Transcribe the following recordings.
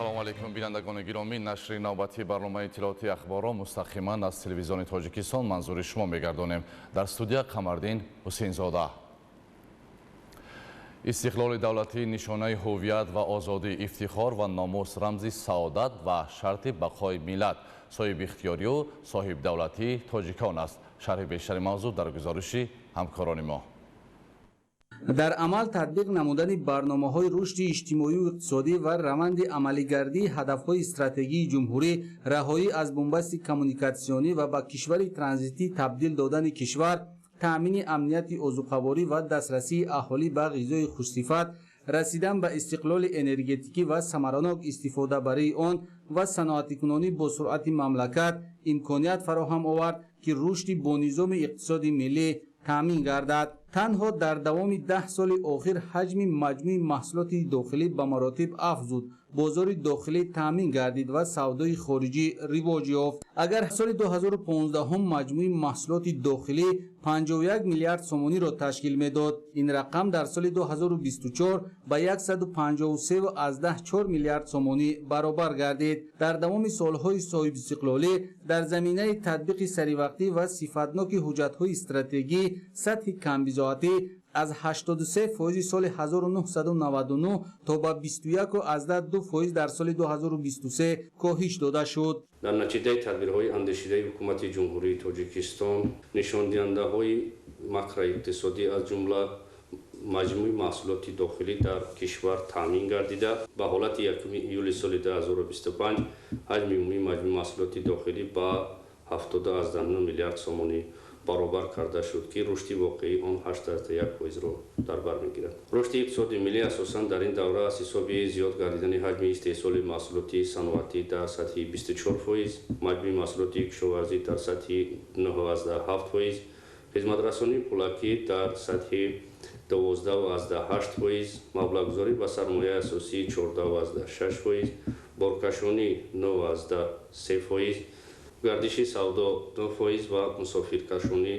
салому алейкум бинандагони гиромӣ. Нашри навбати барномаи иттилооти ахборро мустақиман аз телевизиони Тоҷикистон манзури шумо мегардонем. Дар студия Қамардин Ҳусейнзода. истиқлоли давлатӣ нишонаи ҳуввият ва озодӣ, ифтихор ва номус, рамзи саодат ва шарти бақои миллат, соҳиби ихтиёрию соҳибдавлатии тоҷикон аст. шарҳи бештари мавзӯъ дар гузориши ҳамкорони мо. дар амал татбиқ намудани барномаҳои рушди иҷтимоию иқтисодӣ ва раванди амалигардии ҳадафҳои стратегии ҷумҳурӣ, раҳоӣ аз бумбасти коммуникатсионӣ ва ба кишвари транзитӣ табдил додани кишвар, таъмини амнияти озуқаворӣ ва дастрасии аҳолӣ ба ғизои хушсифат, расидан ба истиқлоли энергетикӣ ва самаранок истифодабарии он ва саноатикунонӣ бо суръати мамлакат имконият фароҳам овард, ки рушди бонизоми иқтисоди миллӣ таъмин гардад. танҳо дар давоми 10 соли охир ҳаҷми маҷмӯи маҳсулоти дохилӣ ба маротиб афзуд, бозори дохилӣ таъмин гардид ва савдои хориҷӣ ривоҷ ёфт. агар соли 2015 маҷмӯи маҳсулоти дохилӣ 51 миллиард сомониро ташкил медод, ин рақам дар соли 2024 ба 153,4 миллиард сомонӣ баробар гардид. дар давоми солҳои соҳибистиқлолӣ дар заминаи татбиқи саривақтӣ ва сифатноки ҳуҷҷатҳои стратегӣ сатҳи камбизоатӣ аз 83% соли 1999 то ба 21,2% дар соли 2023 коҳиш дода шуд. дар натиҷаи тадбирҳои андешидаи ҳукумати ҷумҳурии Тоҷикистон нишондиҳандаҳои макроиқтисодӣ аз ҷумла маҷмӯи маҳсулоти дохилӣ дар кишвар таъмин гардида, ба ҳолати 1 июли соли 2025 ҳаҷми умумии маҷмӯи маҳсулоти дохилӣ ба 70,9 миллиард сомонӣ баробар карда шуд, ки рушди воқеии он 8,1%-ро дар бар мегирад. рушди иқтисоди миллӣ асосан дар ин давра аз ҳисоби зиёд гардидани ҳаҷми истеҳсоли маҳсулоти саноатӣ дар сатҳи 24%, маҷмӯи маҳсулоти кишоварзӣ дар сатҳи 9,7%, хизматрасонии пулакӣ дар сатҳи 12,8%, маблағгузорӣ ба сармояи асосӣ 14,6%, боркашонӣ 9,3%, гардиши савдо 2% ва мусофиркашонӣ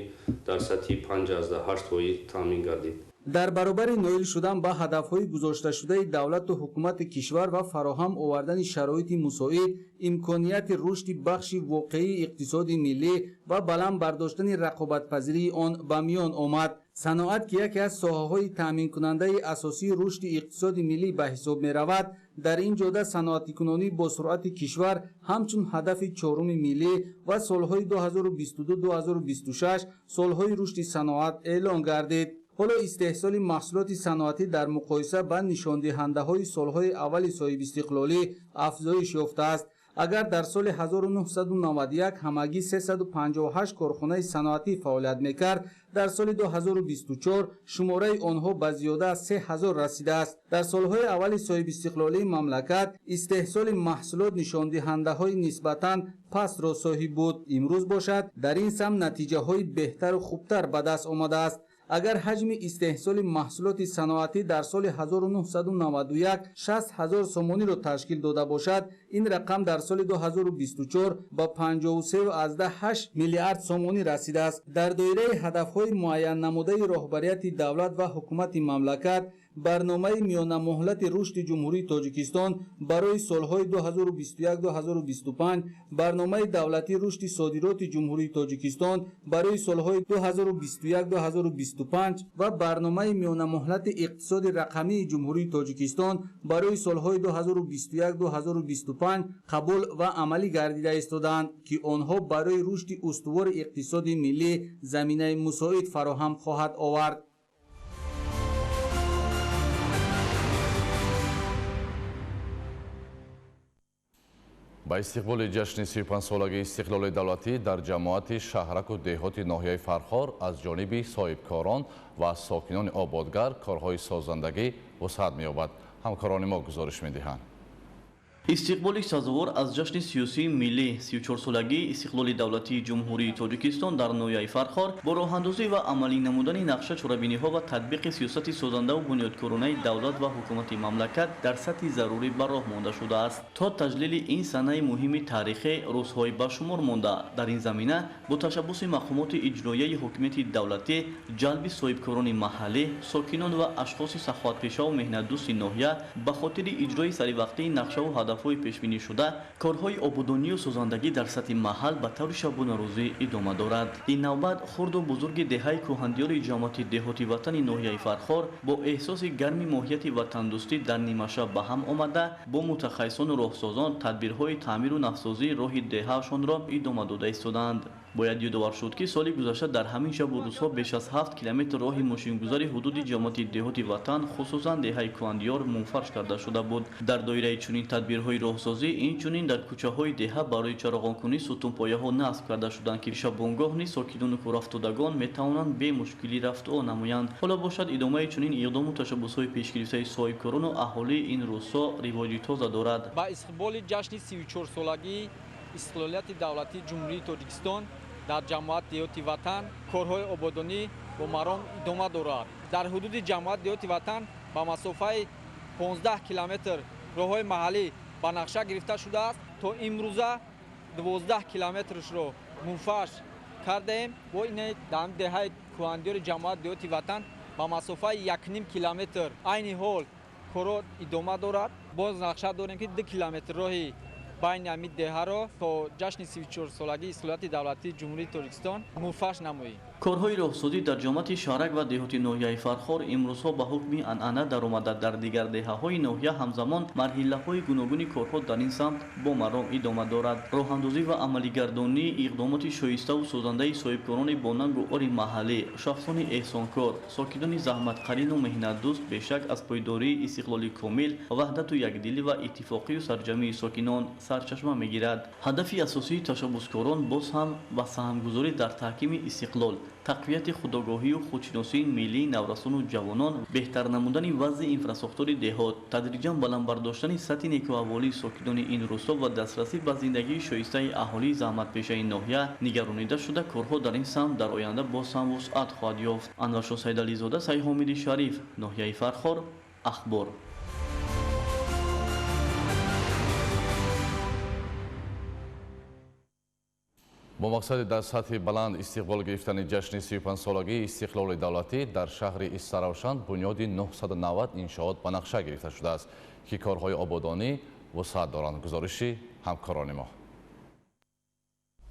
дар сатҳи 5,8% таъмин гардид. дар баробари ноил шудан ба ҳадафҳои гузошташудаи давлату ҳукумати кишвар ва фароҳам овардани шароити мусоид, имконияти рушди бахши воқеии иқтисоди миллӣ ва баланд бардоштани рақобатпазирии он ба миён омад. саноат, ки яке аз соҳаҳои таъминкунандаи асосии рушди иқтисоди миллӣ ба ҳисоб меравад, дар ин ҷода саноатикунонӣ бо суръати кишвар ҳамчун ҳадафи чоруми миллӣ ва солҳои 2022-2026 солҳои рушди саноат эълон гардид. ҳоло истеҳсоли маҳсулоти саноатӣ дар муқоиса ба нишондиҳандаҳои солҳои аввали соҳибистиқлолӣ афзоиш ёфтааст. агар дар соли 1991 ҳамагӣ 358 корхонаи саноатӣ фаъолият мекард, дар соли 2024 шумораи онҳо ба зиёда аз 3000 расидааст. дар солҳои аввали соҳибистиқлолии мамлакат истеҳсоли маҳсулот нишондиҳандаҳои нисбатан пастро соҳиб буд. имрӯз бошад дар ин самт натиҷаҳои беҳтару хубтар ба даст омадааст. агар ҳаҷми истеҳсоли маҳсулоти саноатӣ дар соли 1991 60,000 сомониро ташкил дода бошад, ин рақам дар соли 2024 ба 53,8 миллиард сомонӣ расидааст. дар доираи ҳадафҳои муайяннамудаи роҳбарияти давлат ва ҳукумати мамлакат, барномаи миёнамоҳлати рушди ҷумҳурии Тоҷикистон барои солҳои 2021-2025, барномаи давлатии рушди содироти ҷумҳурии Тоҷикистон барои солҳои 2021-2025 ва барномаи миёнамоҳлати иқтисоди рақамии ҷумҳурии Тоҷикистон барои солҳои 2021-2025 қабул ва амалӣ гардида истоданд, ки онҳо барои рушди устувори иқтисоди миллӣ заминаи мусоид фароҳам хоҳад овард. ба истиқболи ҷашни 35-солаги истиқлоли давлатӣ дар ҷамоати шаҳраку деҳоти ноҳияи Фархор аз ҷониби соҳибкорон ва сокинони ободгар корҳои созандагӣ вусъат меёбад. ҳамкорони мо гузориш медиҳанд. истиқболи сазовор аз ҷашни сиёсии миллӣ 34-солагии истиқлоли давлатии ҷумҳурии Тоҷикистон дар ноҳияи Фархор бо роҳандозӣ ва амалӣ намудани нақша чорабиниҳо ва татбиқи сиёсати созандаву бунёдкоронаи давлат ва ҳукумати мамлакат дар сатҳи зарурӣ ба роҳ монда шудааст. то таҷлили ин санаи муҳими таърихӣ рӯзҳои ба шумор монда дар ин замина бо ташаббуси мақомоти иҷроияи ҳокимияти давлатӣ, ҷалби соҳибкорони маҳаллӣ, сокинон ва ашхоси саховатпешаву меҳнатдӯсти ноҳия ба хотири иҷрои саривақтии нақшаву ҳадафҳои пешбинӣ шуда корҳои ободонию созандагӣ дар сатҳи маҳал ба таври шабонарӯзӣ идома дорад. ин навбат хурду бузурги деҳаи кӯҳандиёри ҷамоати деҳоти ватани ноҳияи Фархор бо эҳсоси гарми моҳияти ватандӯстӣ дар нимашаб ба ҳам омада бо мутахассисону роҳсозон тадбирҳои таъмиру навсозии роҳи деҳаашонро идома дода истоданд. бояд ёдовар шуд ки соли гузашта дар ҳамин шабу рӯзҳо беш аз 7 километр роҳи мошингузари ҳудуди ҷамоати деҳоти ватан хусусан деҳаи кӯҳандиёр мунфарш карда шуда буд. дар доираи чунин тадбирҳои роҳсозӣ инчунин дар кӯчаҳои деҳа барои чароғонкунӣ сутунпояҳо насб карда шуданд ки шабонгоҳ низ сокинону кӯрафтодагон метавонанд бемушкилӣ рафтуо намоянд. ҳоло бошад идомаи чунин иқдому tashabbusҳои пешгирифтаи соҳибкорону аҳолии ин рӯзҳо ривоҷи тоза дорад. ба истиқболи ҷашни 34-солагии истиқлолияти давлатии ҷумҳурии Тоҷикистон дар ҷамоат деҳоти ватан корҳои ободонӣ бо маром идома дорад. дар ҳудуди ҷамоат деҳоти ватан ба масофаи 15 километр роҳҳои маҳаллӣ ба нақша гирифта шудааст. то имрӯза 12 километрашро мунфарш кардаем. бо ин дар деҳаи кӯҳандиёри ҷамоат деҳоти ватан ба масофаи 1.5 километр айни ҳол корҳо идома дорад. боз нақша дорем ки 2 километр роҳи байни ҳамин деҳаро то ҷашни 34-солагии истиқлолияти давлатии ҷумҳурии Тоҷикистон мунфарш намоем. корҳои роҳсозӣ дар ҷамоати шаҳрак ва деҳоти ноҳияи Фархор имрӯзҳо ба ҳукми анъана даромада. дар дигар деҳаҳои ноҳия ҳамзамон марҳилаҳои гуногуни корҳо дар ин самт бо маром идома дорад. роҳандозӣ ва амалигардонии иқдомоти шоиставу созандаи соҳибкорони бонангу ори маҳаллӣ, шахсони эҳсонкор, сокинони заҳматқарину меҳнатдӯст бешак аз пойдории истиқлоли комил, ваҳдату якдилӣ ва иттифоқию сарҷамии сокинон сарчашма мегирад. ҳадафи асосии ташаббускорон боз ҳам ба саҳмгузорӣ дар таҳкими истиқлол, тақвияти худогоҳию худшиносии миллии наврасону ҷавонон, беҳтар намудани вазъи инфраструктураи деҳот, тадриҷан баландбардоштани сатҳи некӯаҳволии сокинони ин рӯсто ва дастрасӣ ба зиндагии шоистаи аҳолии заҳматпешаи ноҳия нигаронида шуда корҳо дар ин самт дар оянда боз ҳам вусъат хоҳад ёфт. Анваршоҳ Сайдализода, Сайҳомиди Шариф, ноҳияи Фархор, ахбор. бо мақсади дар сатҳи баланд истиқбол гирифтани ҷашни 35-солагии истиқлоли давлатӣ дар шаҳри Истаравшан бунёди 990 иншоот ба нақша гирифта шудааст ки корҳои ободонӣ вусъат доранд. гузориши ҳамкорони мо.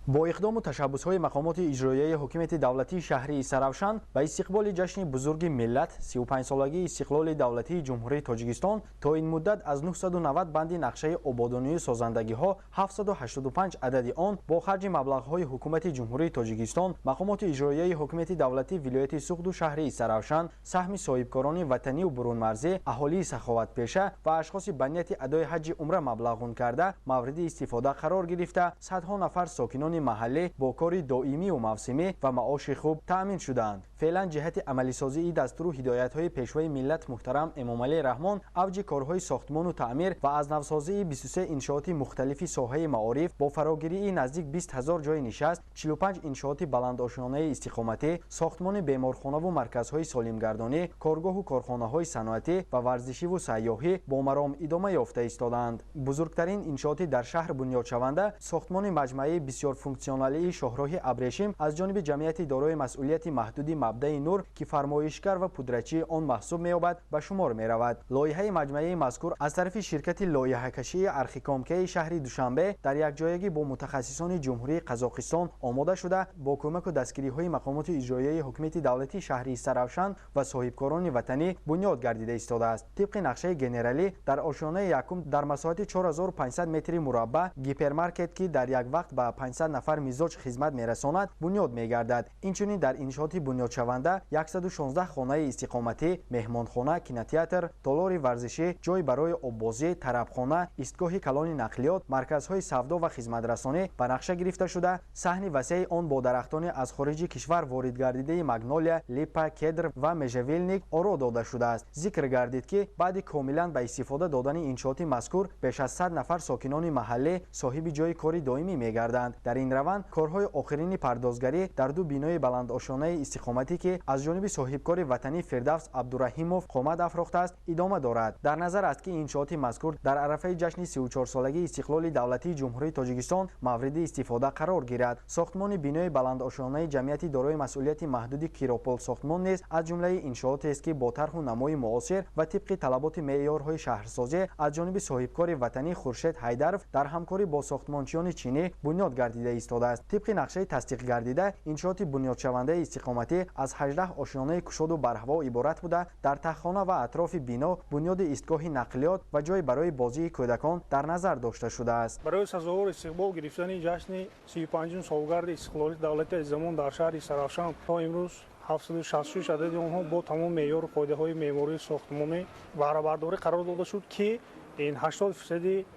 бо иқдому tashabbusҳои мақомоти иҷроияи ҳокимияти давлатии шаҳри Истаравшан ба истиқболи ҷашни бузурги миллат 35-солагии истиқлоли давлатии ҷумҳурии Тоҷикистон то ин муддат аз 990 банди нақшаи ободонии созандагиҳо 785 адади он бо харҷи маблағҳои ҳукумати ҷумҳурии Тоҷикистон, мақомоти иҷроияи ҳокимияти давлатии вилояти Суғду шаҳри Истаравшан, саҳми соҳибкорони ватанию бурунмарзӣ, аҳолии саховатпеша ва ашхоси ба нияти адои ҳаҷҷи умра маблағгун карда мавриди истифода қарор гирифта, садҳо нафар сокинони маҳаллӣ бо кори доимию мавсимӣ ва маоши хуб таъмин шуданд. феълан ҷиҳати амалисозии дастуру ҳидоятҳои пешваи миллат муҳтарам Эмомалӣ Раҳмон, авҷи корҳои сохтмону таъмир ва аз навсозии 23 иншооти мухталифи соҳаи маориф бо фарогирии наздик 20 000 ҷои нишаст, 45 иншооти баландошонаи истиқоматӣ, сохтмони беморхонаву марказҳои солимгардонӣ, коргоҳу корхонаҳои саноатӣ ва варзишиву сайёҳӣ бо маром идома ёфта истоданд. бузургтарин иншооти дар шаҳр бунёдшаванда сохтмони маҷмаи бисёр функсионалии шоҳроҳи Абрешим аз ҷониби ҷамъияти дорои масъулияти маҳдуди Мабдаи Нур ки фармоишгар ва пудрачии он маҳсуб меёбад ба шумор меравад. лоиҳаи маҷмаи мазкур аз тарафи ширкати лоиҳакашии Архикомкаи шаҳри Душанбе дар якҷоягӣ бо мутахассисони ҷумҳурии Қазоқистон омода шуда бо кӯмаку дастгириҳои мақомоти иҷроияи ҳокимияти давлатии шаҳри Истаравшан ва соҳибкорони ватанӣ бунёд гардида истодааст. тибқи нақшаи генералӣ дар ошёнаи якум дар масоҳати 4500 метри мураббаъ гипермаркет ки дар як вақт ба 500 нафар мизоҷ хизмат мерасонад бунёд мегардад. инчунин дар иншооти бунёдшаванда 116 хонаи истиқоматӣ, меҳмонхона, кинотеатр, толори варзишӣ, ҷой барои оббозӣ, тарабхона, истгоҳи калони нақлиёт, марказҳои савдо ва хизматрасонӣ ба нақша гирифта шуда, саҳни васеъи он бо дарахтони аз хориҷи кишвар воридгардидаи магнолия, липа, кедр ва межавилник оро дода шудааст. зикр гардид ки баъди комилан ба истифода додани иншооти мазкур беш аз 100 нафар сокинони маҳаллӣ соҳиби ҷои кори доимӣ мегарданд. дар این روند کارهای آخرین پردازگری در دو بینای بلندآشانه استقامتی که از جانب صاحبکار وطنی فردوس عبدالرحیموف قامت افروخته است ادامه دارد. در نظر است که انشاءات مذکور در عرفه جشن 34 سالگی استقلال دولتی جمهوری تاجیکستان مورد استفاده قرار گیرد. ساختمان بینای بلندآشانه جمعیتی دارای مسئولیت محدود کیروپول ساختمان نیز از جمله انشاءاتی است که با طرح و نمای معاصر و طبق طلبات معیارهای شهرسازی از جانب صاحبکار وطنی خورشید حیدرов در همکاری با ساختمانچیان چینی بنیاد گردیده ایستاده است. طبق نقشه تصدیق گردیده انشاءات بنیاد شونده استقامتی از 18 آشیانه کشاد و برهوا عبارت بوده. در تخانه و اطراف بنا بنیاد ایستگاه نقلیات و جای برای بازی کودکان در نظر داشته شده است. برای سزاوار استقبال گرفتن جشن 35 سالگرد استقلال دولت از زمان در شهر سرافشان تا امروز 766 عدد آنها با تمام معیار و قاعده‌های معماری ساختمانی بهره برداری قرار داده شد که این 80%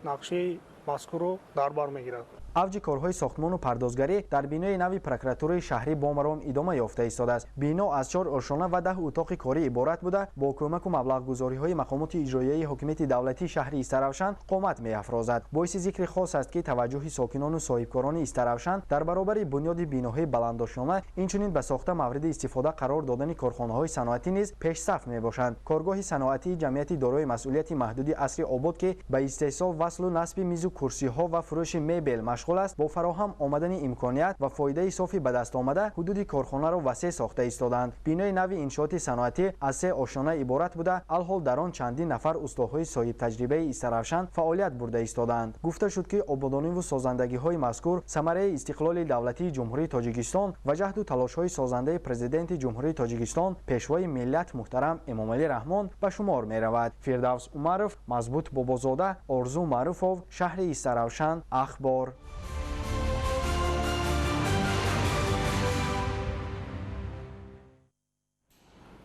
نقشه مذکور را در بر میگیرد. اوج کارهای ساختمان و پردازگری در بینای نوی پروکراتوری شهری بامرام ادامه یافته ایستاده است. بنا از 4 آشیانه و 10 اتاق کاری عبارت بوده. با کمک و مبلغ گذاری‌های مقامات اجرایی حکومت دولتی شهری استرافشان قامت می‌افرازد. باعث ذکر خاص است که توجه ساکنان و صاحبکاران استرافشان در برابر بنیاد بیناهای بلندآشانه اینچنین به ساخت مورد استفاده قرار دادن کارخانه‌های صنعتی نیز پیش صف میباشند. کارگاه صنعتی جمعیتی دارای مسئولیت محدودی عصر آباد که به استحصال وصل و نصب میز و کرسی‌ها و فروش مبل مشغول است، با فراهم آمدن امکانیت و فایده صافی به دست آمده حدود کارخانه را وسیع ساخته ایستادند. بینای نوی انشاءات صنعتی از 3 آشیانه عبارت بوده. الحال در آن چندین نفر استادهای صاحب تجربه استرافشان فعالیت برده ایستادند. گفته شد که آبادانی و سازندگی‌های مذکور ثمره استقلال دولتی جمهوری تاجیکستان و جهد و تلاش‌های سازنده پرزیدنت جمهوری تاجیکستان پیشوای ملت محترم امامعلی رحمان به شمار می‌رود. فردوس عمرов، مضبوط بابازاده، آرزو معروفov، شهر استرافشان، اخبار.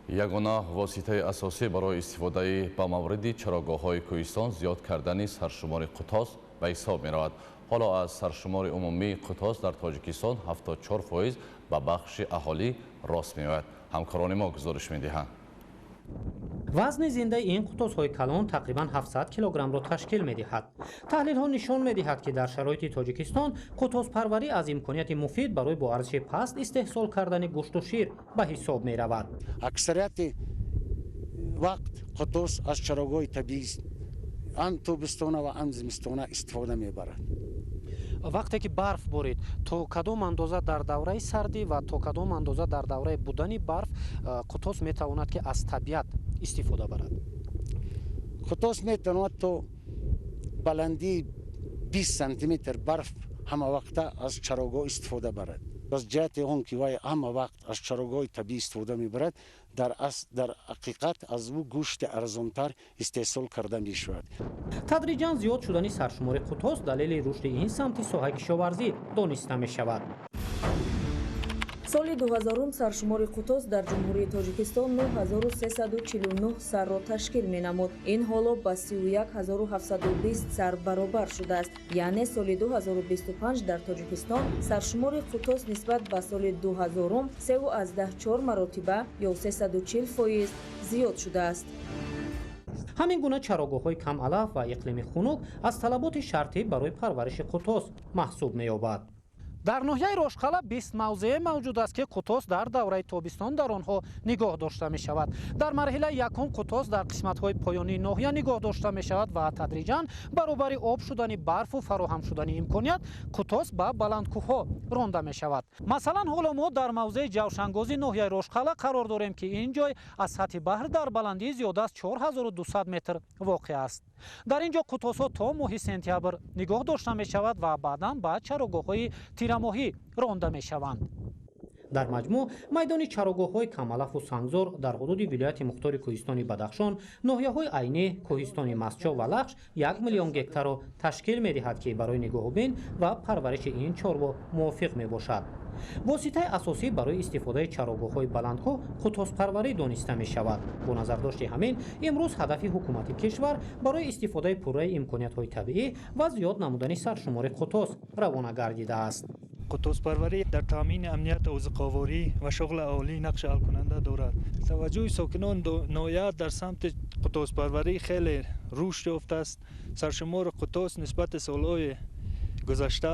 ягона воситаи асосӣ барои истифодаи ба мавриди чароғоҳҳои кӯҳистон зиёд кардани саршумори қутос ба ҳисоб меравад. ҳоло аз саршумори умумии қутос дар тоҷикистон 74% ба бахши аҳолӣ рост меояд. ҳамкорони мо гузориш медиҳанд. вазни зиндаи ин қутосҳои калон тақрибан 700 килограммро ташкил медиҳад. таҳлилҳо нишон медиҳад ки дар шароити тоҷикистон қутоспарварӣ аз имконияти муфид барои бо арзиши паст истеҳсол кардани гӯшту шир ба ҳисоб меравад. аксарияти вақт қутос аз чароғҳои табиӣ ан тобистона ва ан зимистона истифода мебарад. вақте ки барф борид, то кадом андоза дар давраи сардӣ ва то кадом андоза дар давраи будани барф қутос метавонад ки аз табиат истифода барад? қутос метавонад то баландии 20 сантиметр барф ҳамавақта аз чароғҳо истифода барад. аз ҷиҳати он ки вай ҳамавақт аз чароғҳои табиӣ истифода мебарад, дар ҳақиқат аз ӯ гӯшти арзонтар истеҳсол карда мешавад. тадриҷан зиёд шудани саршумори қутос далели рушди ин самти соҳаи кишоварзӣ дониста мешавад. соли 2000 саршумори қутос дар ҷумҳурии тоҷикистон 9349 сарро ташкил менамуд. ин ҳоло ба 31720 сар баробар шудааст. яъне соли 2025 дар тоҷикистон саршумори қутос нисбат ба соли 2000 3.4 маротиба ё 340% зиёд шудааст. ҳамин гуна чароғоҳҳои камалаф ва иқлими хунук аз талаботи шартӣ барои парвариши қутос маҳсуб меёбад. дар ноҳияи рошқала 20 мавзеъ мавҷуд аст ки қутос дар давраи тобистон дар онҳо нигоҳ дошта мешавад. дар марҳилаи якум қутос дар қисматҳои поёнии ноҳия нигоҳ дошта мешавад ва тадриҷан баробари об шудани барфу фароҳам шудани имконият қутос ба баландкӯҳҳо ронда мешавад. масалан ҳоло мо дар мавзеи ҷавшангозии ноҳияи рошқала қарор дорем ки ин ҷой аз сатҳи баҳр дар баландии зиёда аз 4200 метр воқеъ аст. дар ин ҷо қутосҳо то моҳи сентябр нигоҳ дошта мешавад ва баъдан ба чароғоҳҳои тирамоҳӣ ронда мешаванд. дар маҷмӯъ майдони чароғоҳҳои камалафу сангзор дар ҳудуди вилояти мухтори кӯҳистони бадахшон, ноҳияҳои айнӣ, кӯҳистони мастчо ва лахш 1 миллион гектарро ташкил медиҳад ки барои нигоҳубин ва парвариши ин чорво мувофиқ мебошад. воситаи асосӣ барои истифодаи чароғоҳҳои баландкӯҳ қутоспарварӣ дониста мешавад. бо назардошти ҳамин, имрӯз ҳадафи ҳукумати кишвар барои истифодаи пурраи имкониятҳои табиӣ ва зиёд намудани саршумори қутос равона гардидааст. қутоспарварӣ дар таъмини амнияти озиқоворӣ ва шуғли аҳолӣ нақши ҳалкунанда дорад. таваҷҷӯҳи сокинони ноҳия дар самти қутоспарварӣ хеле рушд ёфтааст. саршумори қутос нисбати солҳои гузашта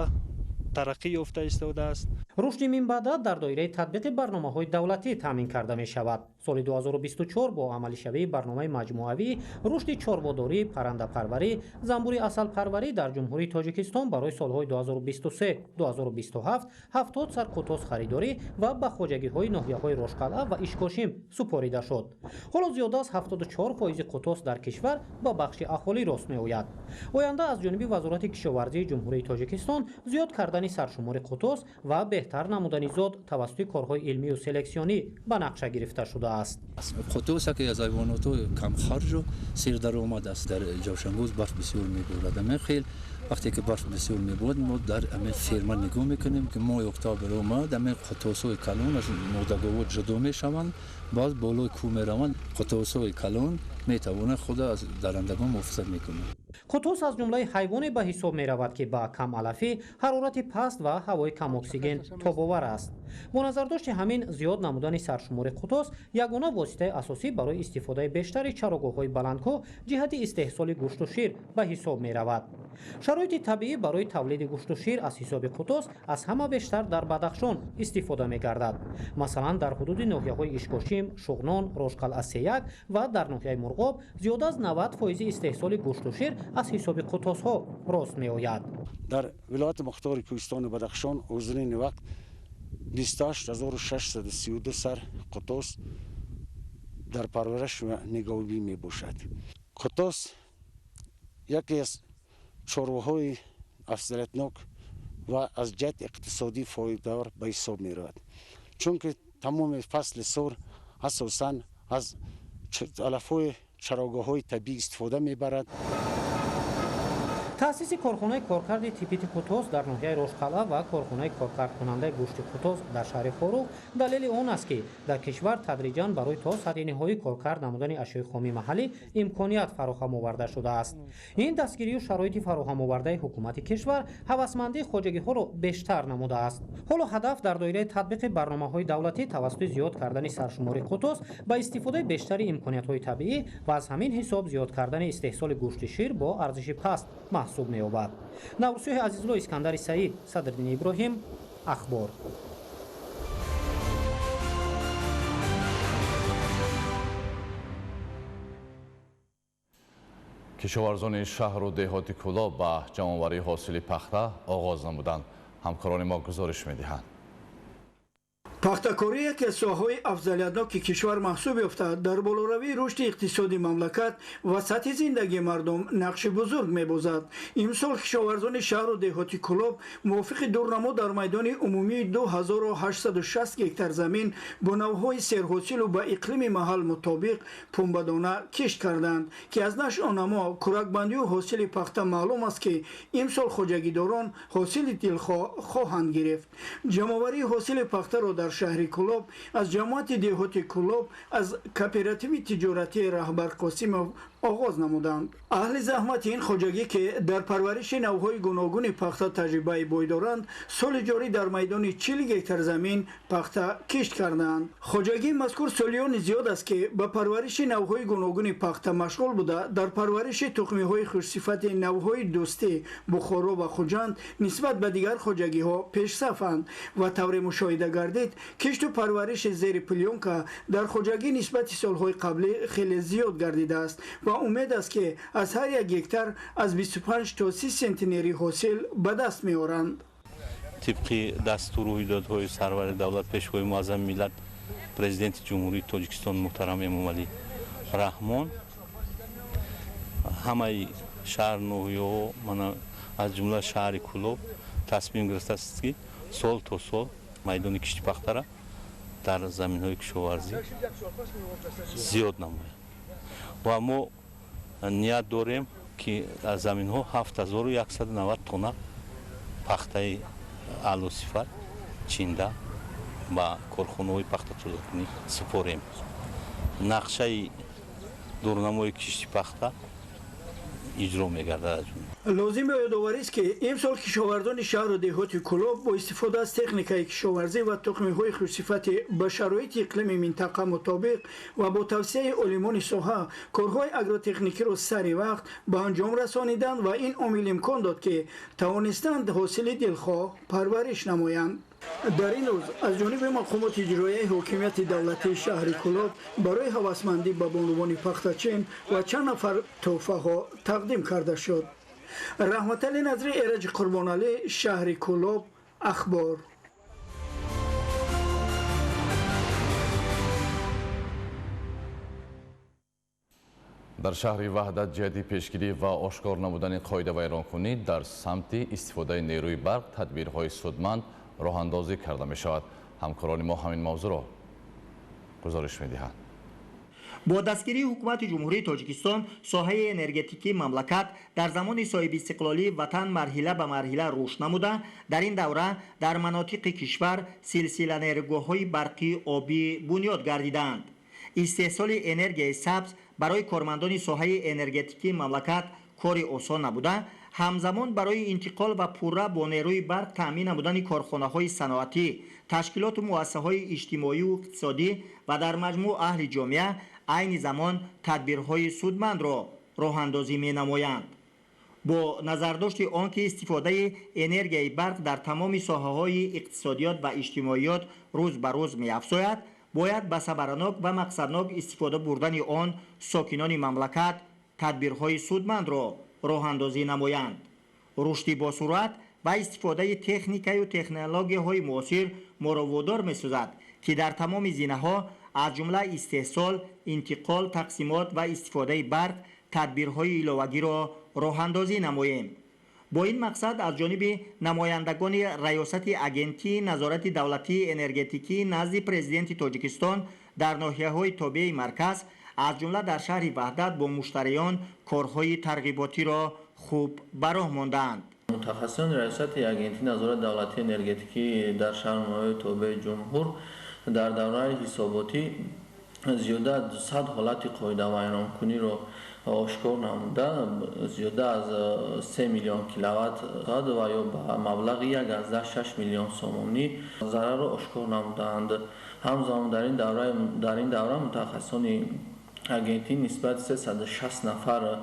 тараққӣ ёфта истодааст. рушди минбаъда дар доираи татбиқи барномаҳои давлатӣ таъмин карда мешавад. соли 2024 бо амалишавии барномаи маҷмуавии рушди чорводорӣ, паррандапарварӣ, занбури асалпарварӣ дар ҷумҳурии Тоҷикистон барои солҳои 2023-2027 70 сар қутос харидорӣ ва ба хоҷагиҳои ноҳияҳои Рошқалъа ва Ишкошим супорида шуд. ҳоло зиёда аз 74% қутос дар кишвар ба бахши аҳолӣ рост меояд. оянда аз ҷониби вазорати кишоварзии ҷумҳурии Тоҷикистон зиёд кардани саршумори қутос ва беҳтар намудани зод тавассути корҳои илмию селексионӣ ба нақша гирифта шудааст. قطوس که از حیوانات کم خرج و سیر در آمد است. در جوشنگوز برف بسیار میبارد. اما خیلی وقتی که برف بسیار میبارد ما در اما فرمان نگاه میکنیم که ماه اکتبر آمد اما قطوس‌های کلان از مردگاوت جدا میشوند باز بالای کوه میروند قطوس‌های کلان میتوانند خود از درندگان محافظت میکنند. قطوس از جمله حیوانی به حساب می رود که با کم علفی، حرارت پست و هوای کم اکسیژن تاب‌آور است. با نظر داشت همین زیاد نمودن سرشمار قطوس یگانه واسطه اساسی برای استفاده بیشتر چراگاه‌های بلندکوه جهت استحصال گوشت و شیر به حساب می رود. شرایط طبیعی برای تولید گوشت و شیر از حساب قطوس از همه بیشتر در بدخشان استفاده می گردد. مثلا در حدود ناحیه‌های اشکاشیم، شغنان، روشقلعه 31 و در ناحیه مرغاب زیاد از 90% استحصال گوشت و شیر از حساب قطوس ها راست می آید. در ولایت مختار کوهستان بدخشان حضورین وقت 28632 سر قطوس در پرورش و نگاهی می باشد. قطوس یکی از چارواهای افضلیتناک و از جهت اقتصادی فایده‌دار به حساب می رود. چون که تمام فصل سال اساساً از علف‌های چراگاه‌های طبیعی استفاده می برد. تأسیس کارخانه کارکرد تیپیت قطوس در ناحیه روشقلعه و کارخانه کارکرد کننده گوشت قطوس در شهر فاروق دلیل آن است که در کشور تدریجاً برای تا سطح نهایی کارکرد نمودن اشیاء خام محلی امکانیت فراهم آورده شده است. این دستگیری و شرایط فراهم آورده حکومت کشور هوسمندی خواجگی‌ها را بیشتر نموده است. حالا هدف در دایره تطبیق برنامه‌های دولتی توسط زیاد کردن سرشمار قطوس با استفاده بیشتر امکانیت‌های طبیعی و از همین حساب زیاد کردن استحصال گوشت شیر با ارزش پست محسوب می‌یابد. نوروسیح عزیزلو اسکندر سعید، صدرالدین ابراهیم، اخبار. кишоварзони шаҳру деҳоти кӯлоб ба ҷамъоварии ҳосили пахта оғоз намуданд. ҳамкорони мо гузориш медиҳанд. пахтакорӣ яке аз соҳаҳои афзалиятноки кишвар маҳсуб ёфта дар болоравии рушди иқтисоди мамлакат ва сатҳи зиндагии мардум нақши бузург мебозад. имсол кишоварзони шаҳру деҳоти кӯлоб мувофиқи дурнамо дар майдони умумии 2860 гектар замин бо навъҳои серҳосилу ба иқлими маҳал мутобиқ пунбадона кишт карданд ки аз нашъу намо кӯракбандию ҳосили пахта маълум аст ки имсол хоҷагидорон ҳосили дилхоҳ хоҳанд гирифт. ҷамъоварии ҳосили пахтаро дар шаҳри кӯлоб аз ҷамоати деҳоти кӯлоб аз кооперативи тиҷоратии раҳбар қосимов оғоз намуданд. аҳли заҳмати ин хоҷагӣ ки дар парвариши навъҳои гуногуни пахта таҷрибаи бой доранд соли ҷорӣ дар майдони 40 гектар замин пахта кишт карданд. хоҷагии мазкур солиёни зиёд аст ки ба парвариши навъҳои гуногуни пахта машғул буда дар парвариши тухмиҳои хушсифати навъҳои дӯстӣ бухоро ва хуҷанд нисбат ба дигар хоҷагиҳо пешсафанд ва тавре мушоҳида гардид кишту парвариши зери пилёнка дар хоҷагӣ нисбати солҳои қаблӣ хеле зиёд гардидааст ва умед аст ки аз ҳар як гектар аз 25 то 30 сентинери ҳосил ба даст меоранд. тибқи дастуру ҳидодҳои сарвари давлат пешвои муаззами миллат президенти ҷумҳурии Тоҷикистон муҳтарам Эмомалӣ Раҳмон ҳамаи шаҳр ноҳияҳо мана аз ҷумла шаҳри Кӯлоб тасмим гирифтааст ки сол то сол майдони кишти пахтара дар заминҳои кишоварзӣ зиёд намояд. ва мо ният дорем ки аз заминҳо 7190 тонна пахтаи аълосифат чинда ба корхонаҳои пахтатӯзакунӣ супорем. нақшаи дурнамои кишти пахта иҷро мегардад. لازم به یادآوری است که امسال کشاورزان شهر و دهات کلوب با استفاده از تکنیکای کشاورزی و تخم‌های خوش‌صفت به شرایط اقلیم منطقه مطابق و با توسعه علمان ساحه کارهای اگروتکنیکی را سری وقت به انجام رسانیدند و این عامل امکان داد که توانستند حاصل دلخواه پرورش نمایند. در این روز از جانب مقامات اجرایی حاکمیت دولتی شهر کلوب برای هوسمندی به بانوان پختچین و چند نفر تحفه ها تقدیم کرده شد. رحمت علی نظری، ایرج قربانعلی، شهر کلوب، اخبار. در شهر وحدت جهت پیشگیری و آشکار نمودن قاعده ویرانکنی در سمت استفاده نیروی برق تدبیرهای سودمند راه اندازی کرده می شود. همکاران ما همین موضوع را گزارش می دهند. با دستگیری حکومت جمهوری تاجیکستان ساحه انرژتیکی مملکت در زمان صاحب استقلالی وطن مرحله به مرحله رشد نموده، در این دوره در مناطق کشور سلسله نیروگاه‌های برقی آبی بنیاد گردیدند. استحصال انرژی سبز برای کارمندان ساحه انرژتیکی مملکت کاری آسان نبوده، همزمان برای انتقال و پوره با نیروی برق تامین نمودن کارخانه‌های صنعتی، تشکیلات و مؤسسه‌های اجتماعی و اقتصادی و در مجموع اهل جامعه عین زمان تدبیرهای سودمند را راه اندازی می نمایند. با نظرداشت آنکه استفاده انرژی برق در تمام ساحه‌های اقتصادیات و اجتماعیات روز به روز می افزاید، باید به صبرناک و مقصدناک استفاده بردن آن ساکنان مملکت تدبیرهای سودمند را راه اندازی نمایند. رشد با سرعت و استفاده تکنیکی و تکنولوژی‌های معاصر ما را وادار می‌سازد که در تمام زمینه‌ها از جمله استحصال، انتقال، تقسیمات و استفاده برق تدبیرهای علاوه‌ای را راه اندازی نماییم. با این مقصد از جانب نمایندگان ریاست اجنسی نظارت دولتی انرژتیکی نزد پرزیدنت تاجیکستان در ناحیه‌های تابع مرکز از جمله در شهر وحدت با مشتریان کارهای ترغیباتی را خوب براه ماندند. متخصصان ریاست اجنسی نظارت دولتی انرژتیکی در شهرهای تابع جمهور در دوره حساباتی زیاده 200 حالت قاعده ویرانکنی را آشکار نموده، زیاده از 3 میلیون کیلووات ساعت و یا به مبلغ 1.6 میلیون سومانی ضرر را آشکار نمودند. همزمان در این دوره متخصصان اجنسی نسبت 360 نفر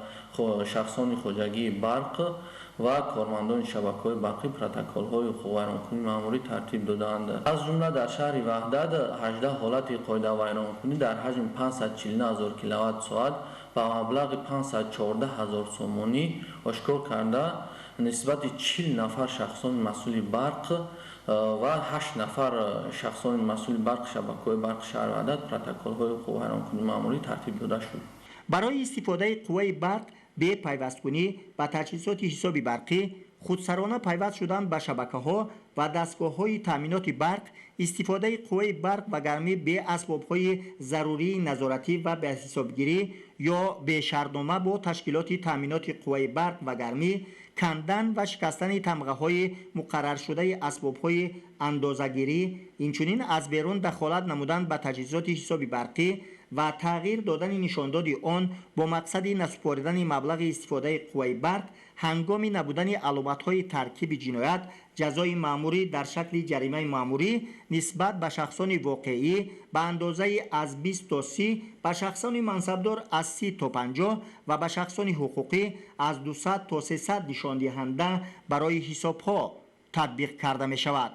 شخصان خواجگی برق و کارمندان شبکه‌های برقی پروتکل‌های حقوق ویرانکنی مأموری ترتیب دادند. از جمله در شهر وحدت 18 حالت قاعده ویرانکنی در حجم 549,000 کیلووات ساعت و مبلغ 514,000 سومانی آشکار کرده، نسبت 40 نفر شخصان مسئول برق و 8 نفر شخصان مسئول برق شبکه‌های برق شهر وحدت پروتکل‌های حقوق ویرانکنی مأموری ترتیب داده شد. برای استفاده قوه برق به پیوستکنی و تجهیزات حسابی برقی خودسرانه پیوست شدن به شبکه‌ها و دستگاه‌های تامینات برق، استفاده قوه برق و گرمی به اسباب‌های ضروری نظارتی و به حسابگیری یا به شرطنامه با تشکیلات تامینات قوه برق و گرمی، کندن و شکستن تمغه‌های مقرر شده اسباب‌های اندازه‌گیری، اینچنین از بیرون دخالت نمودن به تجهیزات حسابی برقی و تغییر دادن نشانداد آن با مقصد نسپاریدن مبلغ استفاده قوه برق هنگام نبودن علامت‌های ترکیب جنایت جزای مأموری در شکل جریمه مأموری نسبت به شخصان واقعی به اندازه از 20 تا 30، به شخصان منصبدار از 30 تا 50 و به شخصان حقوقی از 200 تا 300 نشان دهنده برای حساب‌ها تطبیق کرده می شود.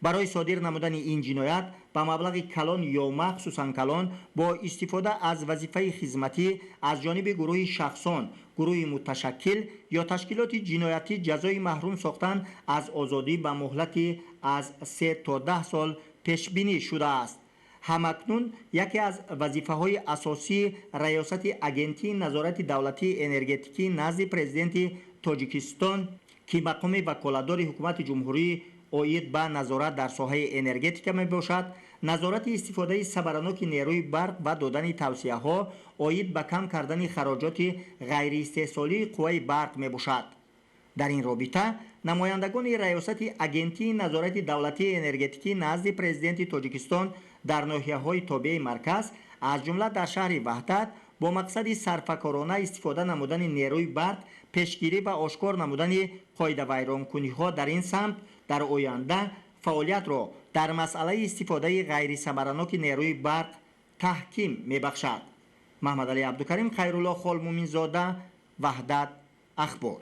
برای صادر نمودن این جنایت به مبلغ کلان یا مخصوصاً کلان با استفاده از وظیفه خدمتی از جانب گروه شخصان، گروه متشکل یا تشکیلات جنایتی جزای محروم ساختن از آزادی به مهلتی از 3 تا 10 سال پیش بینی شده است. همکنون یکی از وظیفه‌های اساسی ریاست اجنسی نظارت دولتی انرژتیکی نزد پرزیدنت تاجیکستان که مقام وکالتدار حکومت جمهوری عاید به نظارت در ساحه انرژتیک می باشد، نظارت استفاده صبرناک نیروی برق و دادن توصیه‌ها عاید به کم کردن خراجات غیر استحصالی قوه برق می باشد. در این رابطه نمایندگان ریاست اجنسی نظارت دولتی انرژتیکی نزد پرزیدنت تاجیکستان در ناحیه‌های تابع مرکز از جمله در شهر وحدت با مقصد سرفکارانه استفاده نمودن نیروی برق، پیشگیری و آشکار نمودن قاعده ویرانکنی‌ها در این سمت در آینده فعالیت را در مسئله استفاده غیر ثمرناک نیروی برق تحکیم می‌بخشد. محمد علی عبدالکریم، خیرالله خالمومین‌زاده، وحدت اخبار.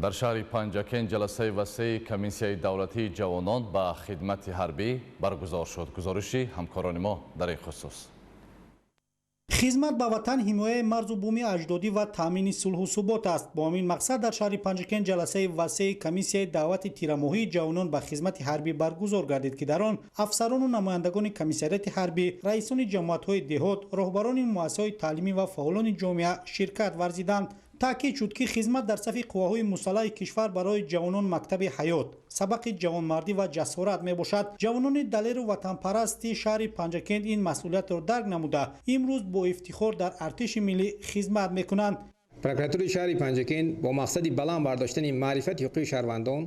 дар шаҳри панҷакен ҷаласаи васеъи комиссияи давлатии ҷавонон ба хидмати ҳарбӣ баргузор шуд. гузориши ҳамкорони мо дар ин хусус. хизмат ба ватан ҳимояи марзу бӯми аҷдодӣ ва таъмини сулҳу субот аст. бо ҳамин мақсад дар шаҳри панҷакен ҷаласаи васеъи комиссияи даъвати тирамоҳии ҷавонон ба хизмати ҳарбӣ баргузор гардид ки дар он афсарону намояндагони комиссарияти ҳарбӣ, раисони ҷамоатҳои деҳот, роҳбарони муассисаҳои таълимӣ ва фаъолони ҷомеа ширкат варзиданд. таъкид шуд ки хизмат дар сафи қувваҳои мусаллаҳи кишвар барои ҷавонон мактаби ҳаёт, сабақи ҷавонмардӣ ва ҷасорат мебошад. ҷавонони далеру ватанпарасти шаҳри панҷакент ин масъулиятро дарк намуда имрӯз бо ифтихор дар артиши миллӣ хизмат мекунанд. прокуратураи шаҳри панҷакент бо мақсади баланд бардоштани маърифати ҳуқуқи шаҳрвандон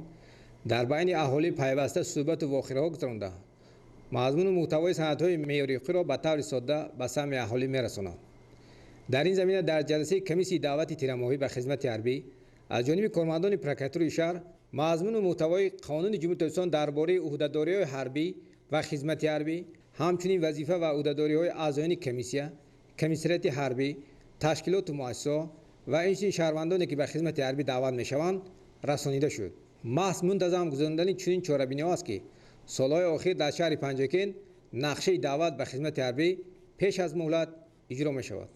дар байни аҳолӣ пайваста суҳбату вохӯриҳо гузаронда мазмуну муҳтавои санадҳои меъёрии ҳуқуқиро ба таври содда ба самъи аҳолӣ мерасонад. дар ин замина дар ҷаласаи комиссияи даъвати тирамоҳӣ ба хизмати ҳарбӣ аз ҷониби кормандони прокуратураи шаҳр мазмуну муҳтавои қонуни ҷумҳурии тоҷикистон дар бораи уҳдадориҳои ҳарбӣ ва хизмати ҳарбӣ, ҳамчунин вазифа ва уҳдадориҳои аъзоёни комиссия, комиссарияти ҳарбӣ, ташкилоту муассисаҳо ва инчунин шаҳрвандоне ки ба хизмати ҳарбӣ даъват мешаванд расонида шуд. маҳз мунтазам гузарондани чунин чорабиниҳо аст ки солҳои охир дар шаҳри панҷакент нақшаи даъват ба хизмати ҳарбӣ пеш аз муҳлат иҷро мешавад.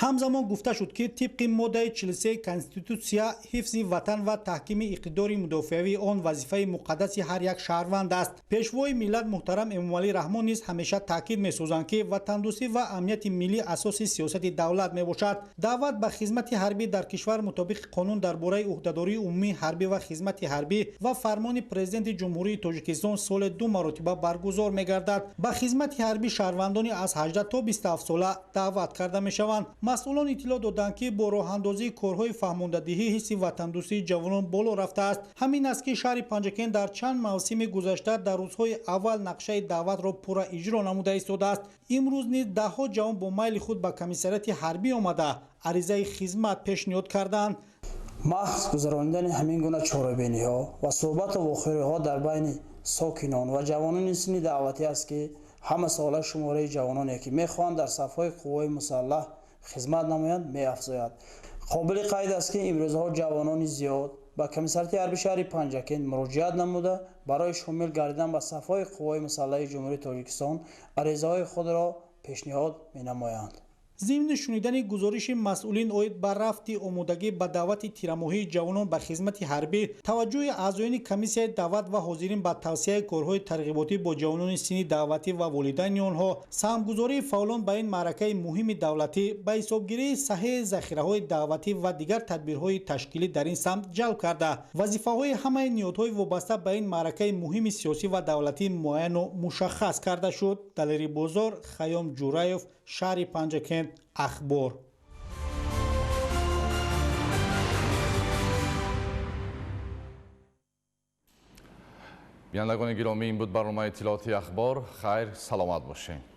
ҳамзамон гуфта шуд ки тибқи моддаи 43 конститутсия ҳифзи ватан ва таҳкими иқтидори мудофиавии он вазифаи муқаддаси ҳар як шаҳрванд аст. пешвои миллат муҳтарам эмомалӣ раҳмон низ ҳамеша таъкид месозанд ки ватандӯстӣ ва амнияти миллӣ асоси сиёсати давлат мебошад. даъват ба хизмати ҳарбӣ дар кишвар мутобиқи қонун дар бораи уҳдадории умумии ҳарбӣ ва хизмати ҳарбӣ ва фармони президенти ҷумҳурии тоҷикистон соли 2 маротиба баргузор мегардад. ба хизмати ҳарбӣ шаҳрвандони аз 18 то 27 сола даъват карда мешаванд. масъулон иттилоъ доданд ки бо роҳандозии корҳои фаҳмондадиҳӣ ҳисси ватандӯстии ҷавонон боло рафтааст. ҳамин аст ки шаҳри панҷакент дар чанд мавсими гузашта дар рӯзҳои аввал нақшаи даъватро пурра иҷро намуда истодааст. имрӯз низ даҳҳо ҷавон бо майли худ ба комиссарияти ҳарбӣ омада аризаи хизмат пешниҳод карданд. маҳз гузарондани ҳамин гуна чорабиниҳо ва суҳбату вохӯриҳо дар байни сокинон ва ҷавонони синни даъватӣ аст ки ҳама сола шумораи ҷавононе ки мехоҳанд дар сафҳои қувваҳои мусаллаҳ хизмат намоянд меафзояд. қобили қайд аст ки имрӯзҳо ҷавонони зиёд ба комиссарияти ҳарбии шаҳри панҷакент муроҷиат намуда барои шомил гардидан ба сафҳои қувваҳои мусаллаҳи ҷумҳурии тоҷикистон аризаҳои худро пешниҳод менамоянд. зимни шунидани гузориши масъулин оид ба рафти омодагӣ ба даъвати тирамоҳии ҷавонон ба хизмати ҳарбӣ, таваҷҷӯҳи аъзоёни комиссияи даъват ва ҳозирин ба тавсияи корҳои тарғиботӣ бо ҷавонони синни даъватӣ ва волидайни онҳо, саҳмгузории фаъолон ба ин маъракаи муҳими давлатӣ, ба ҳисобгирии саҳеҳи захираҳои даъватӣ ва дигар тадбирҳои ташкилӣ дар ин самт ҷалб карда, вазифаҳои ҳамаи ниҳодҳои вобаста ба ин маъракаи муҳими сиёсӣ ва давлатӣ муайяну мушаххас карда шуд. далери бозор, хаём ҷураев, шаҳри панҷакент, ахбор. бинандагони гиромӣ, ин буд барномаи иттилооти ахбор. хайр, саломат бошед.